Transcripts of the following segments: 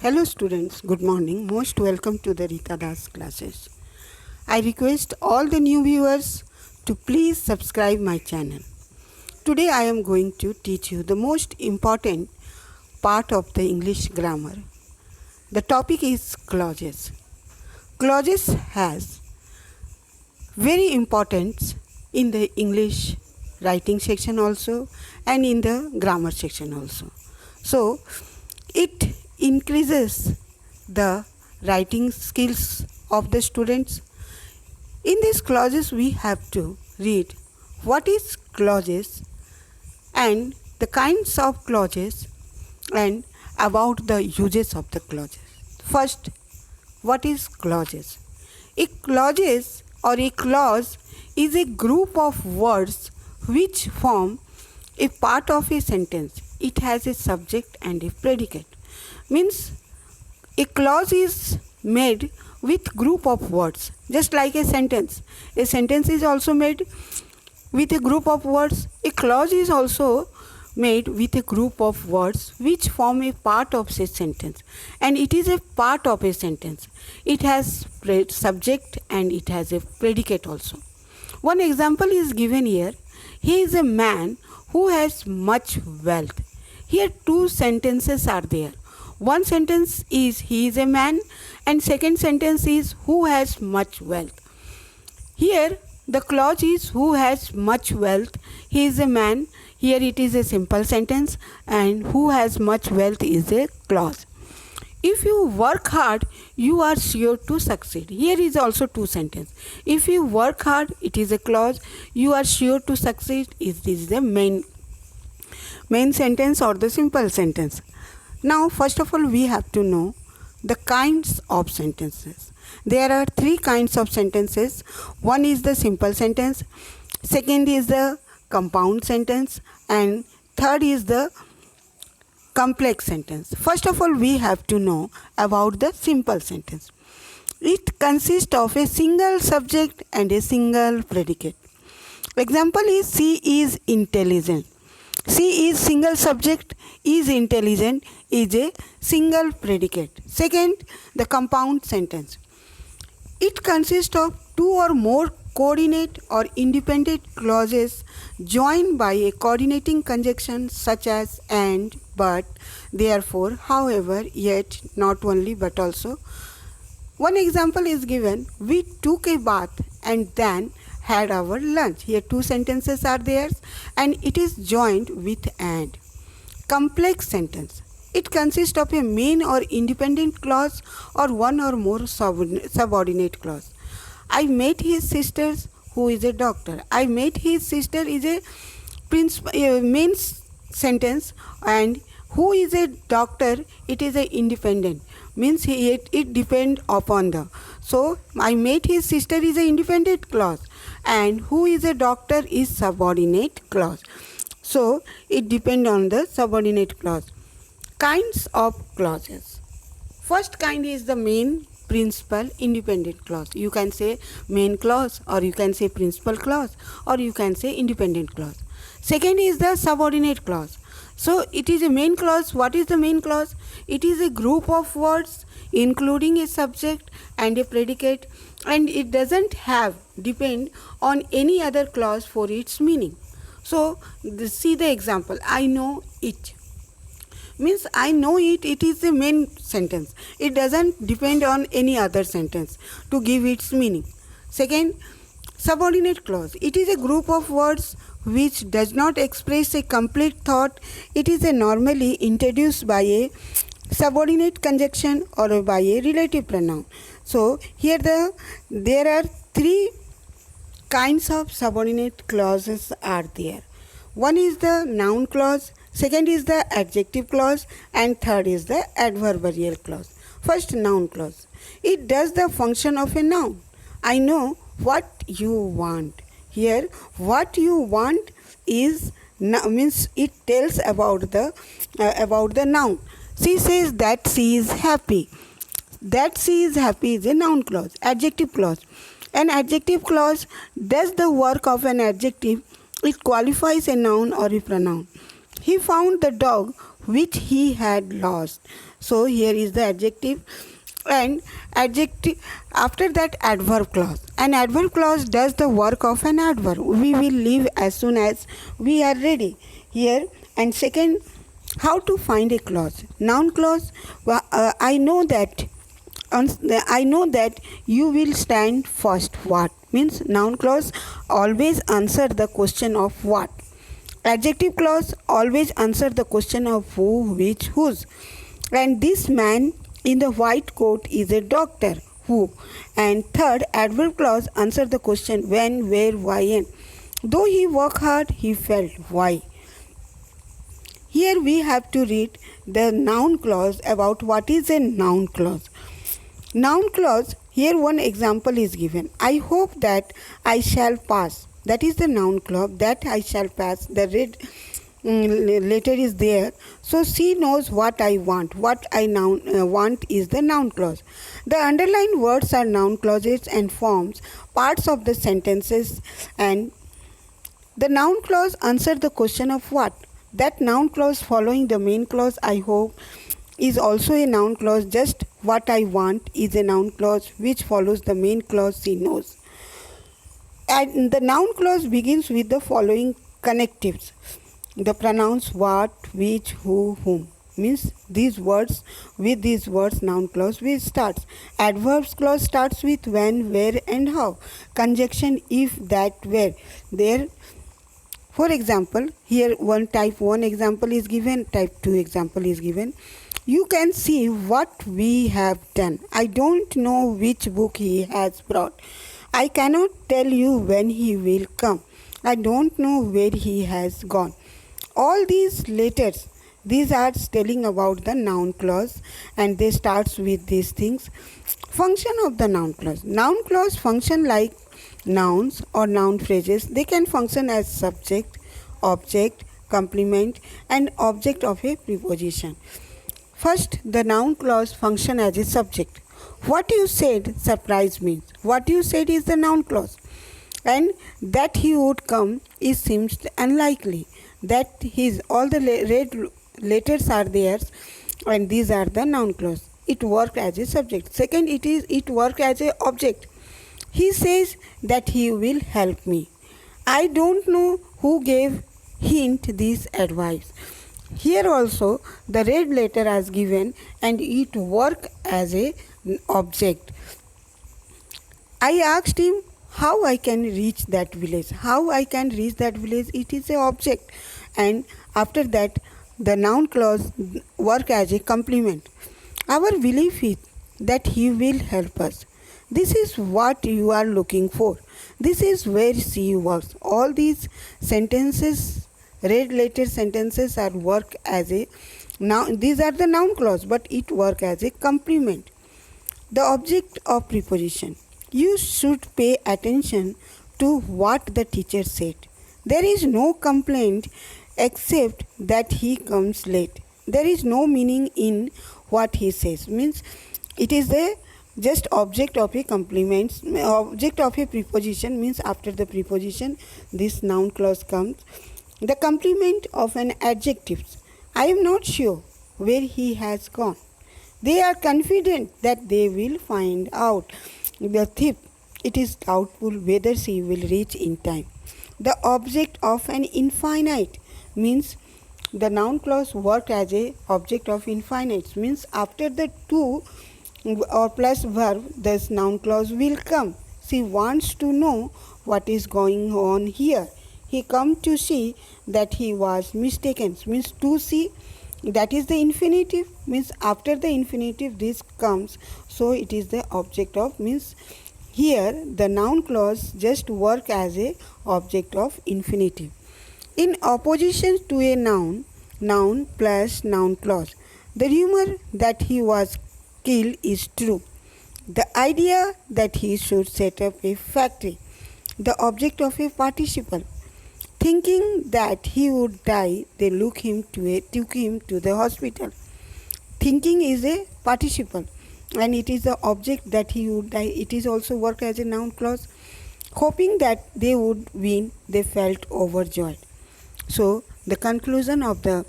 Hello students, good morning. Most welcome to the Rita Das classes. I request all the new viewers to please subscribe my channel. Today I am going to teach you the most important part of the English grammar. The topic is clauses. Clauses has very importance in the English writing section also and in the grammar section also. So it increases the writing skills of the students. In these clauses we have to read what is clauses and the kinds of clauses and about the uses of the clauses. First, what is clauses? A clauses or a clause is a group of words which form a part of a sentence. It has a subject and a predicate. Means a clause is made with group of words, just like a sentence. A sentence is also made with a group of words. A clause is also made with a group of words which form a part of a sentence, and it is a part of a sentence. It has subject and it has a predicate also. One example is given here. He is a man who has much wealth. Here two sentences are there. One sentence is he is a man and second sentence is who has much wealth. Here the clause is who has much wealth. He is a man. Here it is a simple sentence, and who has much wealth is a clause. If you work hard, you are sure to succeed. Here is also two sentences. If you work hard, it is a clause. You are sure to succeed is the main sentence or the simple sentence. Now, first of all, we have to know the kinds of sentences. There are three kinds of sentences. One is the simple sentence, second is the compound sentence, and third is the complex sentence. First of all, we have to know about the simple sentence. It consists of a single subject and a single predicate. Example is she is intelligent. She is single subject, is intelligent is a single predicate. Second, the compound sentence. It consists of two or more coordinate or independent clauses joined by a coordinating conjunction such as and, but, therefore, however, yet, not only but also. One example is given. We took a bath and then had our lunch. Here two sentences are there and it is joined with and. Complex sentence. It consists of a main or independent clause or one or more subordinate clause. I met his sister who is a doctor. I met his sister is a main sentence, and who is a doctor, it is a independent. Means it depends upon the. So I met his sister is a independent clause, and who is a doctor is subordinate clause. So it depends on the subordinate clause. Kinds of clauses. First kind is the main, principal, independent clause. You can say main clause, or you can say principal clause, or you can say independent clause. Second is the subordinate clause. So it is a main clause. What is the main clause? It is a group of words including a subject and a predicate, and it doesn't depend on any other clause for its meaning. So see the example. I know it. Means I know it, it is the main sentence. It doesn't depend on any other sentence to give its meaning. Second, subordinate clause. It is a group of words which does not express a complete thought. It is normally introduced by a subordinate conjunction or by a relative pronoun. So here there are three kinds of subordinate clauses are there. One is the noun clause, second is the adjective clause, and third is the adverbial clause. First, noun clause. It does the function of a noun. I know what you want. Here, what you want is means it tells about the noun. She says that she is happy. That she is happy is a noun clause. Adjective clause. An adjective clause does the work of an adjective. It qualifies a noun or a pronoun. He found the dog which he had lost. So here is the adjective, and adjective after that adverb clause. An adverb clause does the work of an adverb. We will leave as soon as we are ready here. And second, how to find a clause. Noun clause, I know that you will stand first. What means noun clause always answer the question of what. Adjective clause always answer the question of who, which, whose. And this man in the white coat is a doctor. Who. And third, adverb clause answer the question when, where, why, and. Though he worked hard, he felt. Why. Here we have to read the noun clause about what is a noun clause. Noun clause, here one example is given. I hope that I shall pass. That is the noun clause, that I shall pass. The red letter is there. So she knows what I want. What I want is the noun clause. The underlined words are noun clauses and forms parts of the sentences, and the noun clause answer the question of what. That noun clause following the main clause I hope is also a noun clause. Just what I want is a noun clause which follows the main clause she knows. And the noun clause begins with the following connectives. The pronouns what, which, who, whom. Means these words, with these words noun clause which starts. Adverbs clause starts with when, where, and how. Conjunction if, that, where. There. For example, here type 1 example is given, type 2 example is given. You can see what we have done. I don't know which book he has brought. I cannot tell you when he will come. I don't know where he has gone. All these letters, these are telling about the noun clause, and they starts with these things. Function of the noun clause. Noun clause function like nouns or noun phrases. They can function as subject, object, complement, and object of a preposition. First, the noun clause function as a subject. What you said surprised me. What you said is the noun clause. And that he would come seems unlikely. That all the red letters are there, and these are the noun clause. It worked as a subject. Second, it worked as a object. He says that he will help me. I don't know who gave hint this advice. Here also the red letter is given and it work as a object. I asked him how I can reach that village. How I can reach that village, it is a object. And after that the noun clause work as a complement. Our belief is that he will help us. This is what you are looking for. This is where she works. All these sentences, red letter sentences, are work as a noun. These are the noun clause, but it work as a complement. The object of preposition. You should pay attention to what the teacher said. There is no complaint except that he comes late. There is no meaning in what he says. Means it is the just object of a complement. Object of a preposition means after the preposition this noun clause comes. The complement of an adjective. I am not sure where he has gone. They are confident that they will find out the thief. It is doubtful whether she will reach in time. The object of an infinite means the noun clause work as a object of infinite. Means after the to or plus verb, this noun clause will come. She wants to know what is going on here. He come to see that he was mistaken. Means to see, that is the infinitive. Means after the infinitive this comes, so it is the object of. Means here the noun clause just work as a object of infinitive. In opposition to a noun, noun plus noun clause. The rumor that he was killed is true. The idea that he should set up a factory. The object of a participle. Thinking that he would die, they took him to the hospital. Thinking is a participle and it is the object that he would die. It is also work as a noun clause. Hoping that they would win, they felt overjoyed. So the conclusion of the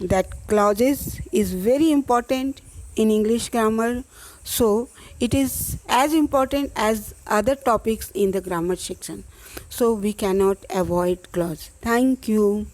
that clauses is very important in English grammar, so it is as important as other topics in the grammar section. So we cannot avoid clause. Thank you.